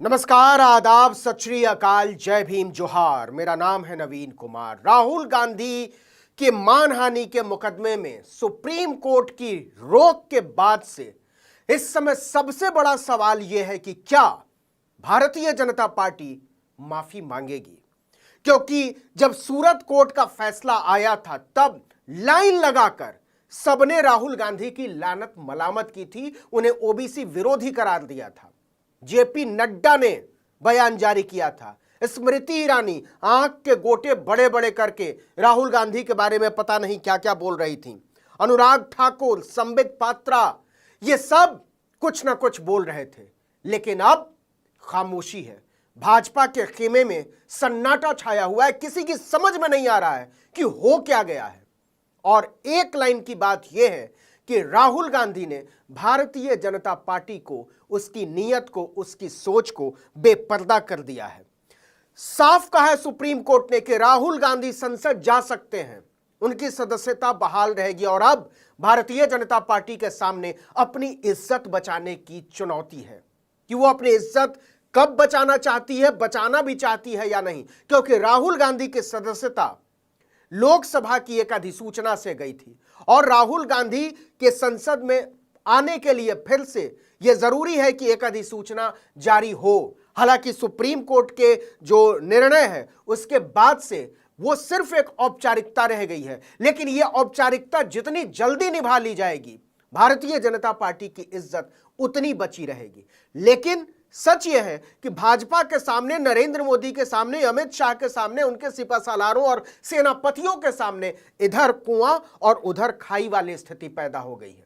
नमस्कार, आदाब, सत श्री अकाल, जय भीम, जोहार। मेरा नाम है नवीन कुमार। राहुल गांधी के मानहानि के मुकदमे में सुप्रीम कोर्ट की रोक के बाद से इस समय सबसे बड़ा सवाल यह है कि क्या भारतीय जनता पार्टी माफी मांगेगी? क्योंकि जब सूरत कोर्ट का फैसला आया था तब लाइन लगाकर सबने राहुल गांधी की लानत मलामत की थी, उन्हें ओबीसी विरोधी करार दिया था। जेपी नड्डा ने बयान जारी किया था। स्मृति ईरानी आंख के गोटे बड़े बड़े करके राहुल गांधी के बारे में पता नहीं क्या क्या बोल रही थी। अनुराग ठाकुर, संबित पात्रा, ये सब कुछ ना कुछ बोल रहे थे, लेकिन अब खामोशी है। भाजपा के खेमे में सन्नाटा छाया हुआ है। किसी की समझ में नहीं आ रहा है कि हो क्या गया है। और एक लाइन की बात यह है कि राहुल गांधी ने भारतीय जनता पार्टी को, उसकी नीयत को, उसकी सोच को बेपर्दा कर दिया है। साफ कहा है सुप्रीम कोर्ट ने कि राहुल गांधी संसद जा सकते हैं, उनकी सदस्यता बहाल रहेगी। और अब भारतीय जनता पार्टी के सामने अपनी इज्जत बचाने की चुनौती है कि वो अपनी इज्जत कब बचाना चाहती है, बचाना भी चाहती है या नहीं। क्योंकि राहुल गांधी की सदस्यता लोकसभा की एक अधिसूचना से गई थी और राहुल गांधी के संसद में आने के लिए फिर से यह जरूरी है कि एक अधिसूचना जारी हो। हालांकि सुप्रीम कोर्ट के जो निर्णय है उसके बाद से वो सिर्फ एक औपचारिकता रह गई है, लेकिन यह औपचारिकता जितनी जल्दी निभा ली जाएगी, भारतीय जनता पार्टी की इज्जत उतनी बची रहेगी। लेकिन सच यह है कि भाजपा के सामने, नरेंद्र मोदी के सामने, अमित शाह के सामने, उनके सिपासालारों और सेनापतियों के सामने इधर कुआं और उधर खाई वाली स्थिति पैदा हो गई है।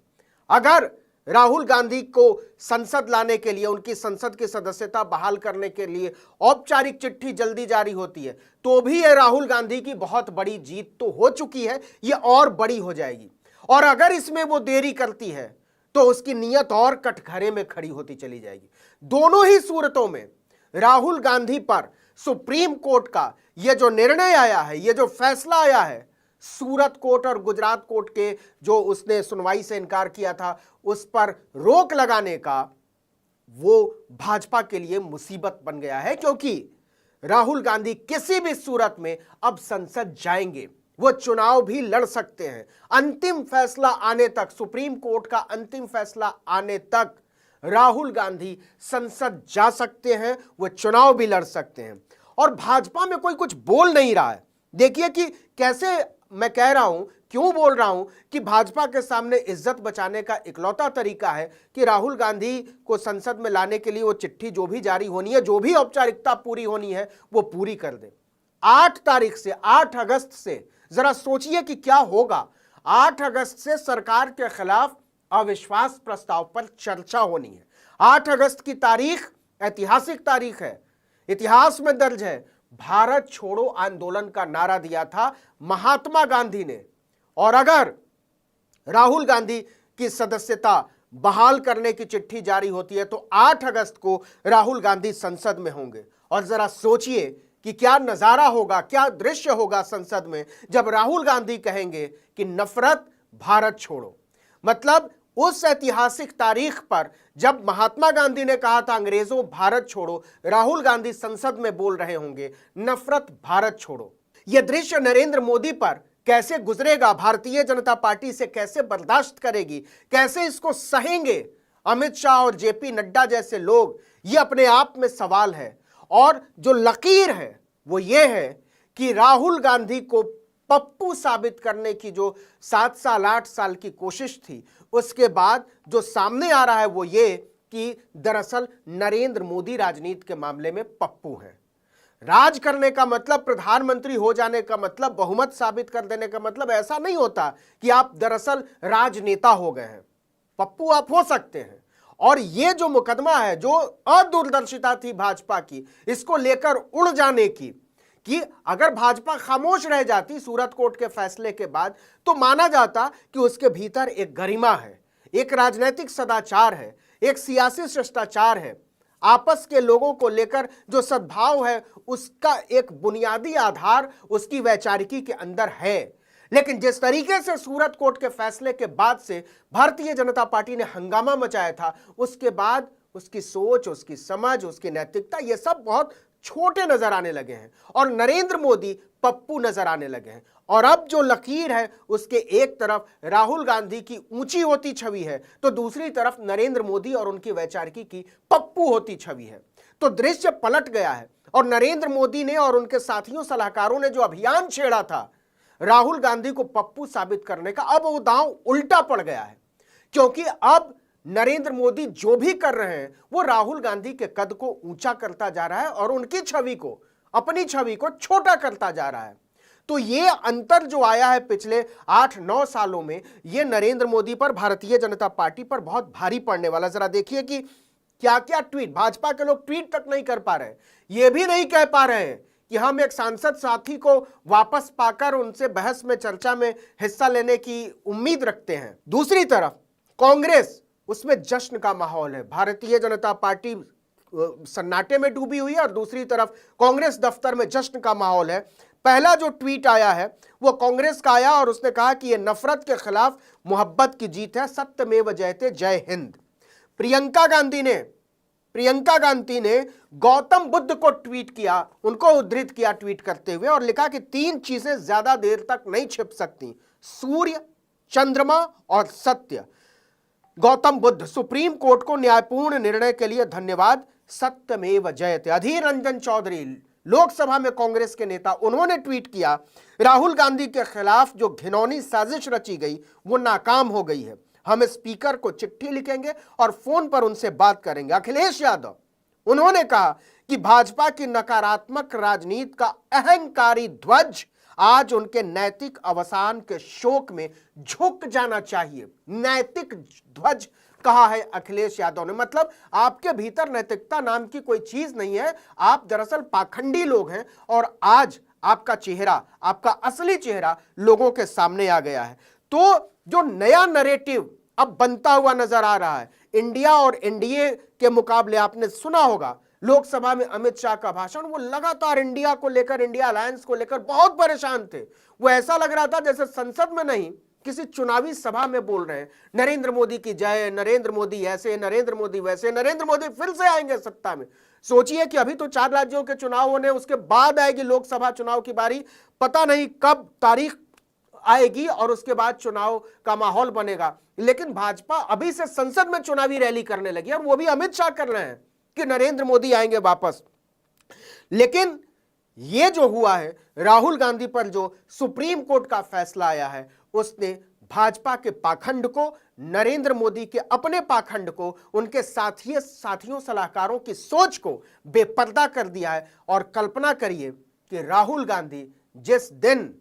अगर राहुल गांधी को संसद लाने के लिए, उनकी संसद की सदस्यता बहाल करने के लिए औपचारिक चिट्ठी जल्दी जारी होती है तो भी यह राहुल गांधी की बहुत बड़ी जीत तो हो चुकी है, यह और बड़ी हो जाएगी। और अगर इसमें वो देरी करती है तो उसकी नीयत और कटघरे में खड़ी होती चली जाएगी। दोनों ही सूरतों में राहुल गांधी पर सुप्रीम कोर्ट का यह जो निर्णय आया है, यह जो फैसला आया है, सूरत कोर्ट और गुजरात कोर्ट के जो उसने सुनवाई से इनकार किया था उस पर रोक लगाने का, वो भाजपा के लिए मुसीबत बन गया है। क्योंकि राहुल गांधी किसी भी सूरत में अब संसद जाएंगे, वो चुनाव भी लड़ सकते हैं। अंतिम फैसला आने तक, सुप्रीम कोर्ट का अंतिम फैसला आने तक राहुल गांधी संसद जा सकते हैं, वो चुनाव भी लड़ सकते हैं। और भाजपा में कोई कुछ बोल नहीं रहा है। देखिए कि कैसे मैं कह रहा हूं, क्यों बोल रहा हूं कि भाजपा के सामने इज्जत बचाने का इकलौता तरीका है कि राहुल गांधी को संसद में लाने के लिए वो चिट्ठी जो भी जारी होनी है, जो भी औपचारिकता पूरी होनी है, वो पूरी कर दे। 8 तारीख से, 8 अगस्त से जरा सोचिए कि क्या होगा। 8 अगस्त से सरकार के खिलाफ अविश्वास प्रस्ताव पर चर्चा होनी है। 8 अगस्त की तारीख ऐतिहासिक तारीख है, इतिहास में दर्ज है। भारत छोड़ो आंदोलन का नारा दिया था महात्मा गांधी ने। और अगर राहुल गांधी की सदस्यता बहाल करने की चिट्ठी जारी होती है तो 8 अगस्त को राहुल गांधी संसद में होंगे। और जरा सोचिए कि क्या नजारा होगा, क्या दृश्य होगा संसद में जब राहुल गांधी कहेंगे कि नफरत भारत छोड़ो। मतलब उस ऐतिहासिक तारीख पर जब महात्मा गांधी ने कहा था अंग्रेजों भारत छोड़ो, राहुल गांधी संसद में बोल रहे होंगे नफरत भारत छोड़ो। यह दृश्य नरेंद्र मोदी पर कैसे गुजरेगा, भारतीय जनता पार्टी से कैसे बर्दाश्त करेगी, कैसे इसको सहेंगे अमित शाह और जेपी नड्डा जैसे लोग, यह अपने आप में सवाल है। और जो लकीर है वो ये है कि राहुल गांधी को पप्पू साबित करने की जो 7 साल 8 साल की कोशिश थी, उसके बाद जो सामने आ रहा है वो ये कि दरअसल नरेंद्र मोदी राजनीति के मामले में पप्पू हैं। राज करने का मतलब, प्रधानमंत्री हो जाने का मतलब, बहुमत साबित कर देने का मतलब ऐसा नहीं होता कि आप दरअसल राजनेता हो गए हैं। पप्पू आप हो सकते हैं। और ये जो मुकदमा है, जो अदूरदर्शिता थी भाजपा की, इसको लेकर उड़ जाने की, कि अगर भाजपा खामोश रह जाती सूरत कोर्ट के फैसले के बाद तो माना जाता कि उसके भीतर एक गरिमा है, एक राजनीतिक सदाचार है, एक सियासी शिष्टाचार है, आपस के लोगों को लेकर जो सद्भाव है उसका एक बुनियादी आधार उसकी वैचारिकी के अंदर है। लेकिन जिस तरीके से सूरत कोर्ट के फैसले के बाद से भारतीय जनता पार्टी ने हंगामा मचाया था, उसके बाद उसकी सोच, उसकी समझ, उसकी नैतिकता, ये सब बहुत छोटे नजर आने लगे हैं और नरेंद्र मोदी पप्पू नजर आने लगे हैं। और अब जो लकीर है उसके एक तरफ राहुल गांधी की ऊंची होती छवि है तो दूसरी तरफ नरेंद्र मोदी और उनकी वैचारिकी की पप्पू होती छवि है। तो दृश्य पलट गया है और नरेंद्र मोदी ने और उनके साथियों सलाहकारों ने जो अभियान छेड़ा था राहुल गांधी को पप्पू साबित करने का, अब वो दांव उल्टा पड़ गया है। क्योंकि अब नरेंद्र मोदी जो भी कर रहे हैं वो राहुल गांधी के कद को ऊंचा करता जा रहा है और उनकी छवि को, अपनी छवि को छोटा करता जा रहा है। तो ये अंतर जो आया है पिछले 8-9 सालों में, ये नरेंद्र मोदी पर, भारतीय जनता पार्टी पर बहुत भारी पड़ने वाला। जरा देखिए कि क्या क्या ट्वीट, भाजपा के लोग ट्वीट तक नहीं कर पा रहे हैं, ये भी नहीं कह पा रहे हैं कि हम एक सांसद साथी को वापस पाकर उनसे बहस में, चर्चा में हिस्सा लेने की उम्मीद रखते हैं। दूसरी तरफ कांग्रेस, उसमें जश्न का माहौल है। भारतीय जनता पार्टी सन्नाटे में डूबी हुई है और दूसरी तरफ कांग्रेस दफ्तर में जश्न का माहौल है। पहला जो ट्वीट आया है वो कांग्रेस का आया और उसने कहा कि यह नफरत के खिलाफ मोहब्बत की जीत है, सत्यमेव जयते, जय हिंद। प्रियंका गांधी ने गौतम बुद्ध को ट्वीट किया, उनको उद्धृत किया ट्वीट करते हुए और लिखा कि 3 चीजें ज्यादा देर तक नहीं छिप सकती, सूर्य, चंद्रमा और सत्य। गौतम बुद्ध, सुप्रीम कोर्ट को न्यायपूर्ण निर्णय के लिए धन्यवाद, सत्यमेव जयते। अधीर रंजन चौधरी, लोकसभा में कांग्रेस के नेता, उन्होंने ट्वीट किया राहुल गांधी के खिलाफ जो घिनौनी साजिश रची गई वो नाकाम हो गई है, हम स्पीकर को चिट्ठी लिखेंगे और फोन पर उनसे बात करेंगे। अखिलेश यादव, उन्होंने कहा कि भाजपा की नकारात्मक राजनीति का अहंकारी ध्वज आज उनके नैतिक अवसान के शोक में झुक जाना चाहिए। नैतिक ध्वज कहा है अखिलेश यादव ने, मतलब आपके भीतर नैतिकता नाम की कोई चीज नहीं है, आप दरअसल पाखंडी लोग हैं और आज आपका चेहरा, आपका असली चेहरा लोगों के सामने आ गया है। तो जो नया नैरेटिव अब बनता हुआ नजर आ रहा है, इंडिया और एनडीए के मुकाबले, आपने सुना होगा लोकसभा में अमित शाह का भाषण, वो लगातार इंडिया को लेकर, इंडिया अलायंस को लेकर बहुत परेशान थे। वो ऐसा लग रहा था जैसे संसद में नहीं, किसी चुनावी सभा में बोल रहे हैं, नरेंद्र मोदी की जय, नरेंद्र मोदी ऐसे, नरेंद्र मोदी वैसे, नरेंद्र मोदी फिर से आएंगे सत्ता में। सोचिए कि अभी तो 4 राज्यों के चुनाव होने, उसके बाद आएगी लोकसभा चुनाव की बारी, पता नहीं कब तारीख आएगी और उसके बाद चुनाव का माहौल बनेगा। लेकिन भाजपा अभी से संसद में चुनावी रैली करने लगी और वो भी अमित शाह कर रहे हैं कि नरेंद्र मोदी आएंगे वापस। लेकिन ये जो हुआ है, राहुल गांधी पर जो सुप्रीम कोर्ट का फैसला आया है, उसने भाजपा के पाखंड को, नरेंद्र मोदी के अपने पाखंड को, उनके साथियों सलाहकारों की सोच को बेपर्दा कर दिया है। और कल्पना करिए कि राहुल गांधी जिस दिन,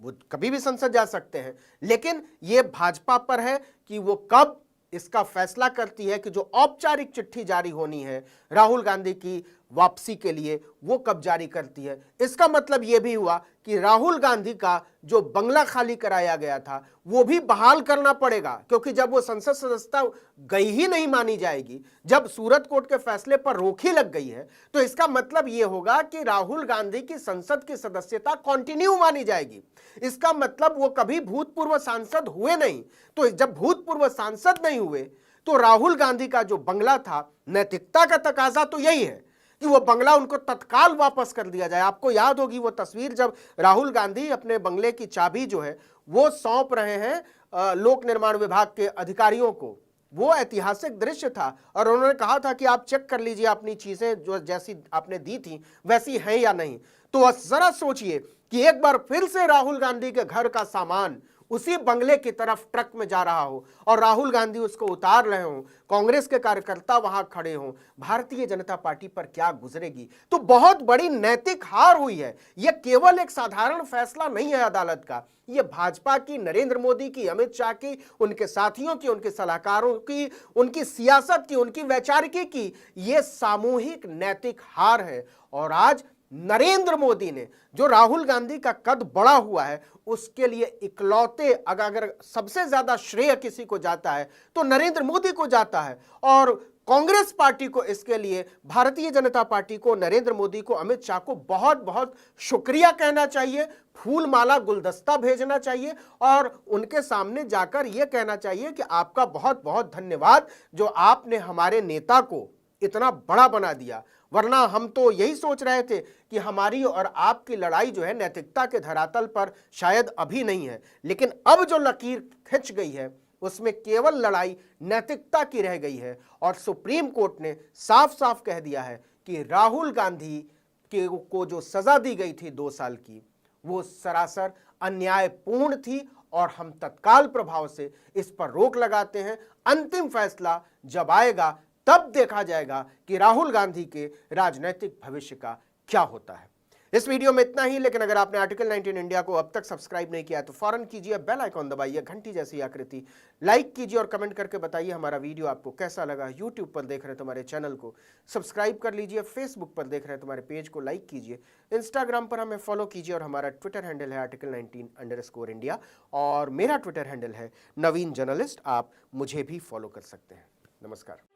वो कभी भी संसद जा सकते हैं, लेकिन यह भाजपा पर है कि वो कब इसका फैसला करती है कि जो औपचारिक चिट्ठी जारी होनी है राहुल गांधी की वापसी के लिए, वो कब जारी करती है। इसका मतलब यह भी हुआ कि राहुल गांधी का जो बंगला खाली कराया गया था वो भी बहाल करना पड़ेगा, क्योंकि जब वो संसद सदस्यता गई ही नहीं मानी जाएगी, जब सूरत कोर्ट के फैसले पर रोक ही लग गई है, तो इसका मतलब यह होगा कि राहुल गांधी की संसद की सदस्यता कंटिन्यू मानी जाएगी। इसका मतलब वो कभी भूतपूर्व सांसद हुए नहीं, तो जब भूतपूर्व सांसद नहीं हुए तो राहुल गांधी का जो बंगला था, नैतिकता का तकाजा तो यही है कि वो बंगला उनको तत्काल वापस कर दिया जाए। आपको याद होगी वो तस्वीर जब राहुल गांधी अपने बंगले की चाबी जो है वो सौंप रहे हैं लोक निर्माण विभाग के अधिकारियों को, वो ऐतिहासिक दृश्य था और उन्होंने कहा था कि आप चेक कर लीजिए अपनी चीजें जो जैसी आपने दी थी वैसी हैं या नहीं। तो जरा सोचिए कि एक बार फिर से राहुल गांधी के घर का सामान उसी बंगले की तरफ ट्रक में जा रहा हो और राहुल गांधी उसको उतार रहे हों, कांग्रेस के कार्यकर्ता वहां खड़े हों, भारतीय जनता पार्टी पर क्या गुजरेगी। तो बहुत बड़ी नैतिक हार हुई है। यह केवल एक साधारण फैसला नहीं है अदालत का, यह भाजपा की, नरेंद्र मोदी की, अमित शाह की, उनके साथियों की, उनके सलाहकारों की, उनकी सियासत की, उनकी वैचारिकी की, यह सामूहिक नैतिक हार है। और आज नरेंद्र मोदी ने, जो राहुल गांधी का कद बड़ा हुआ है, उसके लिए इकलौते, अगर सबसे ज्यादा श्रेय किसी को जाता है तो नरेंद्र मोदी को जाता है। और कांग्रेस पार्टी को इसके लिए, भारतीय जनता पार्टी को, नरेंद्र मोदी को, अमित शाह को बहुत बहुत शुक्रिया कहना चाहिए, फूल माला गुलदस्ता भेजना चाहिए और उनके सामने जाकर यह कहना चाहिए कि आपका बहुत बहुत धन्यवाद जो आपने हमारे नेता को इतना बड़ा बना दिया। वरना हम तो यही सोच रहे थे कि हमारी और आपकी लड़ाई जो है नैतिकता के धरातल पर शायद अभी नहीं है, लेकिन अब जो लकीर खिंच गई है उसमें केवल लड़ाई नैतिकता की रह गई है। और सुप्रीम कोर्ट ने साफ साफ कह दिया है कि राहुल गांधी को जो सजा दी गई थी 2 साल की, वो सरासर अन्यायपूर्ण थी और हम तत्काल प्रभाव से इस पर रोक लगाते हैं। अंतिम फैसला जब आएगा तब देखा जाएगा कि राहुल गांधी के राजनीतिक भविष्य का क्या होता है। इस वीडियो में इतना ही, लेकिन अगर आपने आर्टिकल 19 इंडिया को अब तक सब्सक्राइब नहीं किया है तो फौरन कीजिए, बेल आइकॉन दबाइए, घंटी जैसी आकृति लाइक कीजिए और कमेंट करके बताइए हमारा वीडियो आपको कैसा लगा। यूट्यूब पर देख रहे हैं तो हमारे चैनल को सब्सक्राइब कर लीजिए, फेसबुक पर देख रहे हैं तो हमारे पेज को लाइक कीजिए, इंस्टाग्राम पर हमें फॉलो कीजिए और हमारा ट्विटर हैंडल है article19_India और मेरा ट्विटर हैंडल है नवीन जर्नलिस्ट। आप मुझे भी फॉलो कर सकते हैं। नमस्कार।